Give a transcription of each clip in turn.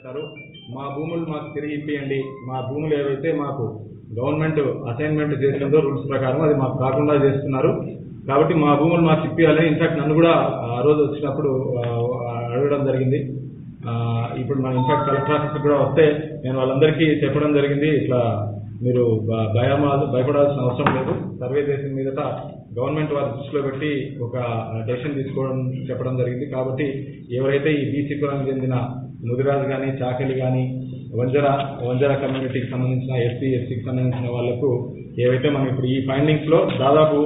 వచ్చారు. మా భూములు మాకు తిరిగి ఇప్పియండి, మా భూములు ఏవైతే మాకు గవర్నమెంట్ అసైన్మెంట్ చేసిందో రూల్స్ ప్రకారం అది మాకు కాకుండా చేస్తున్నారు, కాబట్టి మా భూములు మాకు ఇప్పియాలని ఇన్ఫాక్ట్ నన్ను కూడా ఆ రోజు వచ్చినప్పుడు అడగడం జరిగింది. ఇప్పుడు మన ఇన్ఫాక్ట్ కలెక్టర్ ఆఫీస్ కూడా వస్తే నేను వాళ్ళందరికీ చెప్పడం జరిగింది, ఇట్లా మీరు భయపడాల్సిన అవసరం లేదు, సర్వే చేసిన మీదట గవర్నమెంట్ వారి దృష్టిలో పెట్టి ఒక డెసిషన్ తీసుకోవడం చెప్పడం జరిగింది. కాబట్టి ఎవరైతే ఈ బీసీ కులానికి చెందిన ముదిరాజు కానీ, చాకలి కానీ, వంజర కమ్యూనిటీకి సంబంధించిన ఎస్సీకి సంబంధించిన వాళ్లకు ఏవైతే మనం ఇప్పుడు ఈ ఫైండింగ్స్ లో దాదాపు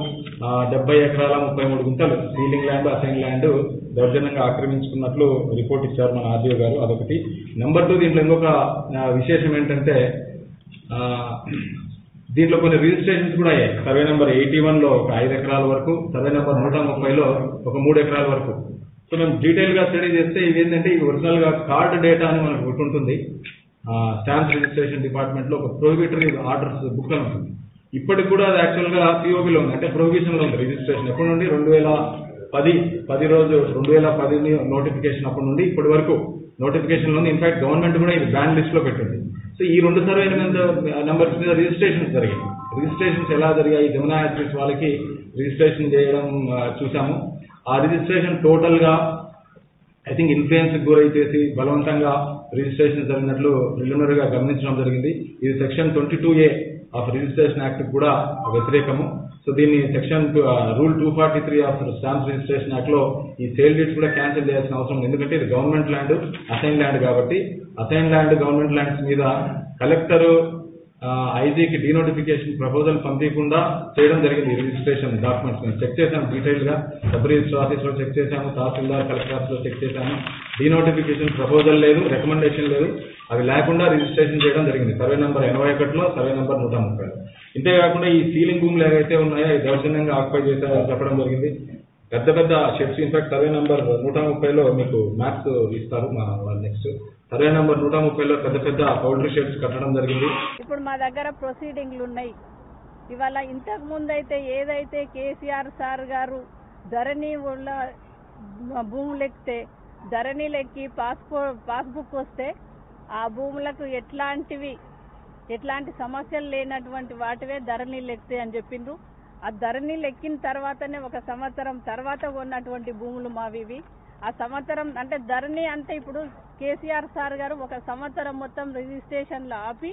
70 ఎకరాల 33 గుంటలు సీలింగ్ ల్యాండ్, అసైన్ ల్యాండ్ దౌర్జన్యంగా ఆక్రమించుకున్నట్లు రిపోర్ట్ ఇచ్చారు మన ఆర్డీఓ గారు. అదొకటి. నెంబర్ 2, దీంట్లో ఇంకొక విశేషం ఏంటంటే దీంట్లో కొన్ని రిజిస్ట్రేషన్స్ కూడా అయ్యాయి. సర్వే నెంబర్ 81 లో ఒక 5 ఎకరాల వరకు, సర్వే నెంబర్ 130 లో ఒక 3 ఎకరాల వరకు. సో మేము డీటెయిల్ గా స్టడీ చేస్తే ఇవి ఏంటంటే ఇవి ఒరిజినల్ గా కార్డ్ డేటా అని మనకు ఒకటి ఉంటుంది. స్టాంప్స్ రిజిస్ట్రేషన్ డిపార్ట్మెంట్ లో ఒక ప్రొహిబిటరీ ఆర్డర్స్ బుక్ అని ఉంటుంది. ఇప్పటికి కూడా అది యాక్చువల్ గా పిఓబిలో ఉంది, అంటే ప్రొహిబిషన్ లో ఉంది రిజిస్ట్రేషన్. ఎప్పటి నుండి 2010 నోటిఫికేషన్ అప్పటి నుండి ఇప్పటి వరకు నోటిఫికేషన్ లో ఉంది. ఇన్ఫాక్ట్ గవర్నమెంట్ కూడా ఇది బ్యాన్ లిస్ట్ లో పెట్టింది. సో ఈ 2 సర్వే నెంబర్స్ మీద రిజిస్ట్రేషన్స్ జరిగాయి. రిజిస్ట్రేషన్స్ ఎలా జరిగాయి, జమునా యాత్రిస్ వాళ్ళకి రిజిస్ట్రేషన్ చేయడం చూసాము. ఆ రిజిస్ట్రేషన్ టోటల్ గా ఐ థింక్ ఇన్ఫ్లుయెన్స్ గురైచేసి బలవంతంగా రిజిస్ట్రేషన్ జరిగినట్లు ప్రిలిమినరీగా గమనించడం జరిగింది. ఇది section 22A of registration act కూడా వ్యతిరేకము. సో దీన్ని section rule 243 of stamps registration act లో ఈ సేల్ డీడ్స్ కూడా క్యాన్సిల్ చేయాల్సిన అవసరం ఉంది. ఎందుకంటే ఇది గవర్నమెంట్ ల్యాండ్, అసైన్ ల్యాండ్ కాబట్టి అసైన్ ల్యాండ్, గవర్నమెంట్ ల్యాండ్స్ మీద కలెక్టర్ ఐజీకి డీనోటిఫికేషన్ ప్రపోజల్ పంపించకుండా చేయడం జరిగింది. రిజిస్ట్రేషన్ డాక్యుమెంట్స్ మేము చెక్ చేశాము డీటెయిల్ గా, సబ్ రిజిస్టర్ ఆఫీస్ లో చెక్ చేశాము, తహసీల్దార్, కలెక్టర్ ఆఫీస్ లో చెక్ చేశాము. డీనోటిఫికేషన్ ప్రపోజల్ లేదు, రికమెండేషన్ లేదు, అవి లేకుండా రిజిస్ట్రేషన్ చేయడం జరిగింది. సర్వే నెంబర్ 81లో, సర్వే నెంబర్ 130. ఇంతేకాకుండా ఈ సీలింగ్ భూములు ఏవైతే ఉన్నాయో ఈ దౌర్జన్యంగా ఆక్యుపై చేశారని చెప్పడం జరిగింది. పెద్ద పెద్ద షెడ్స్, ఇన్ఫాక్ట్ సర్వే నెంబర్ 130లో మీకు మ్యాప్స్ ఇస్తారు మా వాళ్ళు. నెక్స్ట్ సర్వే నెంబర్ 130లో పెద్ద పెద్ద పౌల్ట్రీ షెడ్స్ కట్టడం జరిగింది. ఇప్పుడు మా దగ్గర ప్రొసీడింగ్లు ఉన్నాయి. ఇవాళ ఇంతకు ముందు అయితే ఏదైతే కేసీఆర్ సార్ గారు ధరణి వల్ల భూములు ఎక్కితే, ధరణి లెక్కి పాస్బుక్ వస్తే ఆ భూములకు ఎట్లాంటి సమస్యలు లేనటువంటి వాటివే ధరణి లెక్కితే అని చెప్పిండ్రు. ఆ ధరణి లెక్కిన తర్వాతనే 1 సంవత్సరం తర్వాత ఉన్నటువంటి భూములు మావి. ఆ సంవత్సరం అంటే ధరణి అంటే ఇప్పుడు కేసీఆర్ సార్ గారు 1 సంవత్సరం మొత్తం రిజిస్ట్రేషన్లు ఆపి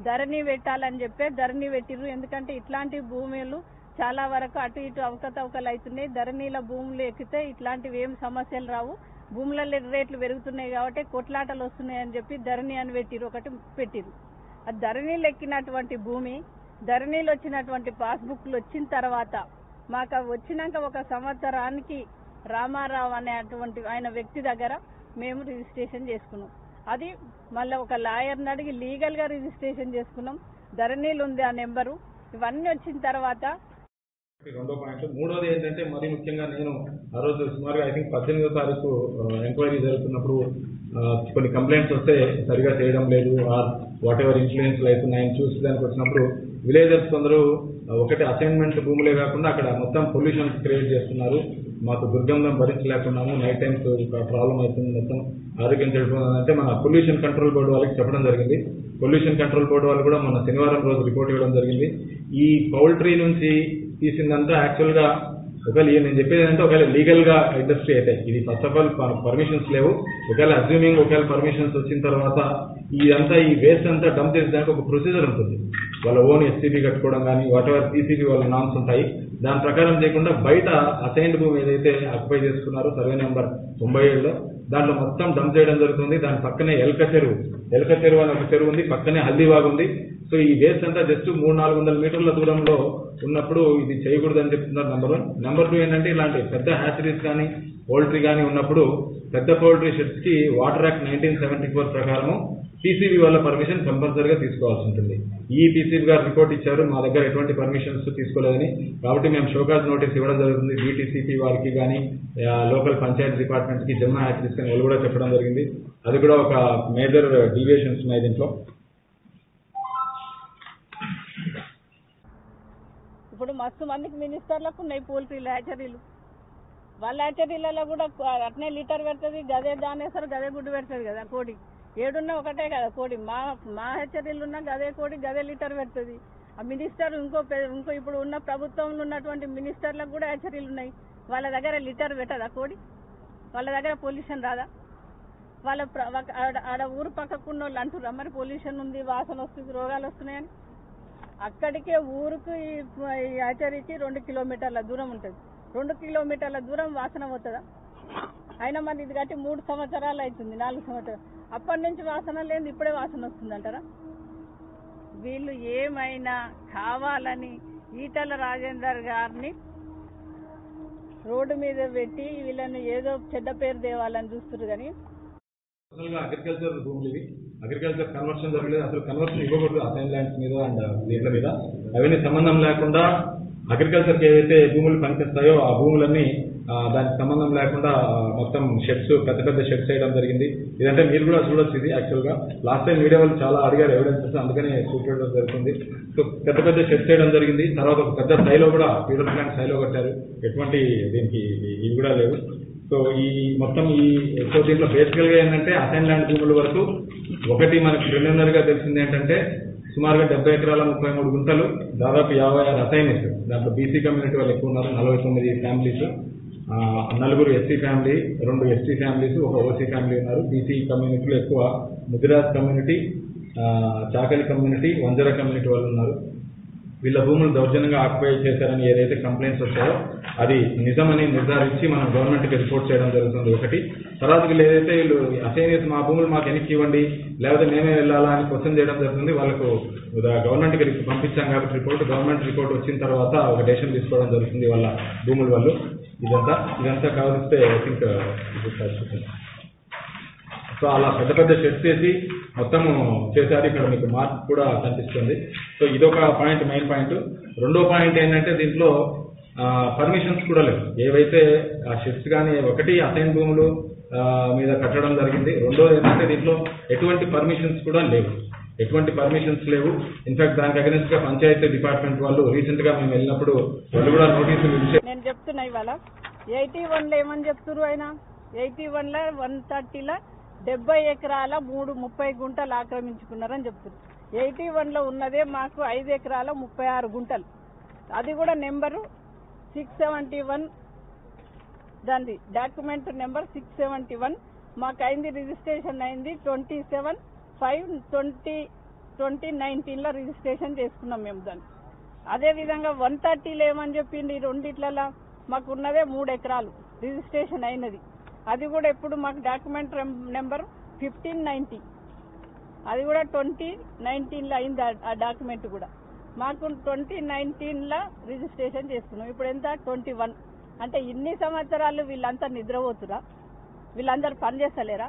ధరణి పెట్టాలని చెప్పి ధరణి పెట్టిర్రు. ఎందుకంటే ఇట్లాంటి భూములు చాలా వరకు అటు ఇటు అవకతవకలు అవుతున్నాయి. ధరణిల భూములు ఎక్కితే ఇట్లాంటివి ఏం సమస్యలు రావు, భూముల రేట్లు పెరుగుతున్నాయి కాబట్టి కొట్లాటలు వస్తున్నాయి అని చెప్పి ధరణి అని పెట్టిర్రు. ఆ ధరణిలు ఎక్కినటువంటి భూమి, ధరణిలు వచ్చినటువంటి పాస్బుక్లు వచ్చిన తర్వాత మాకు వచ్చినాక 1 సంవత్సరానికి రామారావు అనేటువంటి ఆయన వ్యక్తి దగ్గర మేము రిజిస్ట్రేషన్ చేసుకున్నాం. అది మళ్ళీ ఒక లాయర్ని అడిగి లీగల్ గా రిజిస్ట్రేషన్ చేసుకున్నాం. ధరణిలు ఉంది ఆ నెంబరు. ఇవన్నీ వచ్చిన తర్వాత రెండో పాయింట్. మూడోది ఏంటంటే మరీ ముఖ్యంగా నేను ఆ రోజు సుమారుగా ఐ థింక్ 18వ తారీఖు ఎంక్వైరీ జరుగుతున్నప్పుడు కొన్ని కంప్లైంట్స్ వస్తే సరిగా చేయడం లేదు, వాట్ ఎవర్ ఇన్ఫ్లుయెన్స్ అవుతున్నాయని చూసి దానికి వచ్చినప్పుడు విలేజర్స్ కొందరు ఒకటి అసైన్మెంట్ భూములే కాకుండా అక్కడ మొత్తం పొల్యూషన్ క్రియేట్ చేస్తున్నారు, మాకు దుర్గంధం భరించలేకున్నాము, నైట్ టైమ్స్ ప్రాబ్లం అవుతుంది, మొత్తం ఆరోగ్యం చెడిపోతుందంటే మన పొల్యూషన్ కంట్రోల్ బోర్డు వాళ్ళకి చెప్పడం జరిగింది. పొల్యూషన్ కంట్రోల్ బోర్డు వాళ్ళు కూడా మన శనివారం రోజు రిపోర్ట్ ఇవ్వడం జరిగింది. ఈ పౌల్ట్రీ నుంచి తీసిందంతా యాక్చువల్ గా ఒకవేళ నేను చెప్పేది ఏంటంటే ఒకవేళ లీగల్ గా ఇండస్ట్రీ అయితే ఇది ఫస్ట్ ఆఫ్ ఆల్ పర్మిషన్స్ లేవు. ఒకవేళ అజ్యూమింగ్ ఒకవేళ పర్మిషన్స్ వచ్చిన తర్వాత ఇదంతా ఈ వేస్ట్ అంతా డంప్ చేసేదానికి ఒక ప్రొసీజర్ ఉంటుంది. వాళ్ళ ఓన్ ఎస్సీబీ కట్టుకోవడం కానీ వాట్ ఎవర్ టీసీబీ వాళ్ళ నామ్స్ ఉంటాయి, దాని ప్రకారం చేయకుండా బయట అసైన్డ్ భూమి ఏదైతే ఆక్యుపై చేసుకున్నారో సర్వే నెంబర్ 97లో దాంట్లో మొత్తం డంప్ చేయడం జరుగుతుంది. దాని పక్కనే ఎల్క చెరువు అని ఒక చెరువు ఉంది, పక్కనే హల్దీబాగ్ ఉంది. సో ఈ వేస్ట్ అంతా జస్ట్ 300-400 మీటర్ల దూరంలో ఉన్నప్పుడు ఇది చేయకూడదని చెప్తున్నారు. నెంబర్ 1. నెంబర్ 2 ఏంటంటే ఇలాంటి పెద్ద హ్యాచరీస్ కానీ పౌల్ట్రీ కానీ ఉన్నప్పుడు పెద్ద పౌల్ట్రీ షెడ్స్ కి వాటర్ యాక్ట్ 1974 ప్రకారం టీసీబీ వాళ్ళ పర్మిషన్ కంపల్సరీగా తీసుకోవాల్సి ఉంటుంది. ఈ టీసీబీ గారు రిపోర్ట్ ఇచ్చారు, మా దగ్గర ఎటువంటి పర్మిషన్స్ తీసుకోలేదని. కాబట్టి మేము షోకాజ్ నోటీస్ ఇవ్వడం జరుగుతుంది బీటీసీపీ వారికి కానీ, లోకల్ పంచాయతీ డిపార్ట్మెంట్ కి, జమునా యాత్రిస్ కానీ వాళ్ళు కూడా చెప్పడం జరిగింది. అది కూడా ఒక మేజర్ డీవియేషన్స్ ఉన్నాయి దీంట్లో. ఇప్పుడు మస్తు మందికి మినిస్టర్లకు ఉన్నాయి పోల్ట్రీలు, హ్యాచరీలు. వాళ్ళ హ్యాచరీలలో కూడా అట్నే లీటర్ పెడుతుంది, గదే దానేస్తారు, గదే గుడ్డు పెడుతుంది కదా కోడి. ఏడున్నా ఒకటే కదా కోడి. మా హెచ్చరీలు ఉన్న గదే కోడి గదే లీటర్ పెడుతుంది. ఆ మినిస్టర్ ఇంకో ఇప్పుడు ఉన్న ప్రభుత్వంలో ఉన్నటువంటి మినిస్టర్లకు కూడా హెచ్చరీలు ఉన్నాయి. వాళ్ళ దగ్గర లీటర్ పెట్టదా కోడి? వాళ్ళ దగ్గర పొల్యూషన్ రాదా? వాళ్ళ ఆడ ఊరు పక్కకున్న వాళ్ళు అంటుర్రా మరి పొల్యూషన్ ఉంది, వాసన వస్తుంది, రోగాలు వస్తున్నాయని. అక్కడికే ఊరుకు ఈ హెచ్చరికి 2 కిలోమీటర్ల దూరం ఉంటుంది. 2 కిలోమీటర్ల దూరం వాసన పోతుందా? అయినా మరి ఇది కట్టి 3 సంవత్సరాలు అవుతుంది, 4 సంవత్సరాలు. అప్పటి నుంచి వాసన లేదు, ఇప్పుడే వాసన వస్తుంది అంటారా? వీళ్ళు ఏమైనా కావాలని ఈటల రాజేందర్ గారిని రోడ్డు మీద పెట్టి వీళ్ళని ఏదో చెడ్డ పేరు తేవాలని చూస్తున్నారు. కానీ అగ్రికల్చర్ భూములు ఇవి, అగ్రికల్చర్ కన్వర్షన్ జరగలేదు. అసలు కన్వర్షన్ ఇవ్వకూడదు అసైన్ ల్యాండ్స్ మీద అండ్ దీంట్ల మీద. అవన్నీ సంబంధం లేకుండా అగ్రికల్చర్కి ఏవైతే భూములు పనిచేస్తాయో ఆ భూములన్నీ దానికి సంబంధం లేకుండా మొత్తం షెడ్స్, పెద్ద పెద్ద షెడ్స్ వేయడం జరిగింది. ఇదంటే మీరు కూడా చూడొచ్చు. ఇది యాక్చువల్గా లాస్ట్ టైం మీడియా వాళ్ళు చాలా అడిగారు ఎవిడెన్సెస్, అందుకనే చూపించడం జరుగుతుంది. సో పెద్ద పెద్ద షెడ్స్ వేయడం జరిగింది. తర్వాత ఒక పెద్ద స్థాయిలో కూడా ఫీడర్ ప్లాంట్ స్థాయిలో కట్టారు. ఎటువంటి దీనికి ఇవి కూడా లేవు. సో సో దీంట్లో బేసికల్ గా ఏంటంటే అసైన్ ల్యాండ్ భూముల వరకు ఒకటి మనకు ప్రిలిమినరీగా తెలిసింది ఏంటంటే సుమారుగా 70 ఎకరాల 33 గుంటలు, దాదాపు 56 అసైన్స్. దాంట్లో బీసీ కమ్యూనిటీ వాళ్ళు ఎక్కువ ఉన్నారు, 49 families, 4 SC family, 2 ST families, 1 OC family ఉన్నారు. బీసీ కమ్యూనిటీలో ఎక్కువ ముదిరాజ్ కమ్యూనిటీ, చాకలి కమ్యూనిటీ, వంజర కమ్యూనిటీ వాళ్ళు ఉన్నారు. వీళ్ళ భూములు దౌర్జన్యంగా ఆక్యుపై చేశారని ఏదైతే కంప్లైంట్స్ వచ్చాయో అది నిజమని నిర్ధారించి మనం గవర్నమెంట్కి రిపోర్ట్ చేయడం జరుగుతుంది. ఒకటి. తర్వాత వీళ్ళు ఏదైతే వీళ్ళు అసైన్ మా భూములు మాకు వెనక్కి ఇవ్వండి లేకపోతే మేమే వెళ్ళాలా అని క్వశ్చన్ చేయడం జరుగుతుంది. వాళ్ళకు గవర్నమెంట్కి పంపించాం కాబట్టి గవర్నమెంట్ రిపోర్ట్ వచ్చిన తర్వాత ఒక డెసిషన్ తీసుకోవడం జరుగుతుంది వాళ్ళ భూముల వాళ్ళు. ఇదంతా కావలిస్తే ఐ థింక్ సో అలా పెద్ద పెద్ద షెడ్స్ వేసి మొత్తము చేశారు. ఇక్కడ మీకు మార్క్ కూడా కనిపిస్తుంది. సో ఇదొక పాయింట్, మెయిన్ పాయింట్. రెండో పాయింట్ ఏంటంటే దీంట్లో పర్మిషన్స్ కూడా లేవు. ఏవైతే ఆ షెడ్స్ కానీ ఒకటి అసైన్ భూములు మీద కట్టడం జరిగింది. రెండోది ఏంటంటే దీంట్లో ఎటువంటి పర్మిషన్స్ కూడా లేవు. ఇన్ఫాక్ట్ దానికి అగెన్స్ట్ గా పంచాయతీ డిపార్ట్మెంట్ వాళ్ళు రీసెంట్ గా మేము వెళ్ళినప్పుడు వాళ్ళు కూడా నోటీసులు ఇచ్చారు. నేను చెప్తున్నా ఇవాళ 81లో ఏమని చెప్తున్నారు ఆయన, 81లో 130లో 70 ఎకరాల 30 గుంటలు ఆక్రమించుకున్నారని చెప్తున్నారు. 81లో ఉన్నదే మాకు 5 ఎకరాల 36 గుంటలు. అది కూడా నెంబరు 671, దాని డాక్యుమెంట్ నెంబర్ 671. మాకు అయింది, రిజిస్ట్రేషన్ అయింది 27/5/2019లో రిజిస్ట్రేషన్ చేసుకున్నాం మేము దాన్ని. అదేవిధంగా 130లో ఏమని చెప్పింది, ఈ రెండిట్లలో మాకు ఉన్నదే 3 ఎకరాలు రిజిస్ట్రేషన్ అయినది. అది కూడా ఎప్పుడు మాకు డాక్యుమెంట్ నెంబర్ 1590, అది కూడా 2019లో అయింది. ఆ డాక్యుమెంట్ కూడా మాకు 2019లో రిజిస్ట్రేషన్ చేసుకున్నాం. ఇప్పుడు ఎంత 21. అంటే ఇన్ని సంవత్సరాలు వీళ్ళంతా నిద్రపోతురా? వీళ్ళందరూ పని చేస్తలేరా?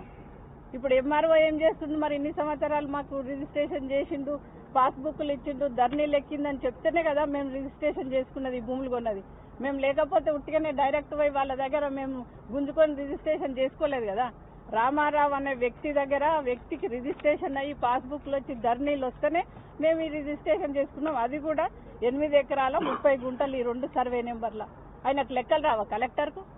ఇప్పుడు ఎంఆర్ఓ ఏం చేస్తుంది మరి? ఇన్ని సంవత్సరాలు మాకు రిజిస్ట్రేషన్ చేసిండు, పాస్బుక్లు ఇచ్చిండు, ధరణిలు ఎక్కిందని చెప్తేనే కదా మేము రిజిస్ట్రేషన్ చేసుకున్నది, భూములు కొన్నది. మేము లేకపోతే ఉట్టిగానే డైరెక్ట్ పోయి వాళ్ళ దగ్గర మేము గుంజుకొని రిజిస్ట్రేషన్ చేసుకోలేదు కదా. రామారావు అనే వ్యక్తికి రిజిస్ట్రేషన్ అయ్యి పాస్బుక్లు వచ్చి ధరణిలు వస్తేనే మేము ఈ రిజిస్ట్రేషన్ చేసుకున్నాం. అది కూడా 8 ఎకరాల 30 గుంటలు, ఈ 2 సర్వే నెంబర్ల. ఆయనకు లెక్కలు రావా కలెక్టర్కు?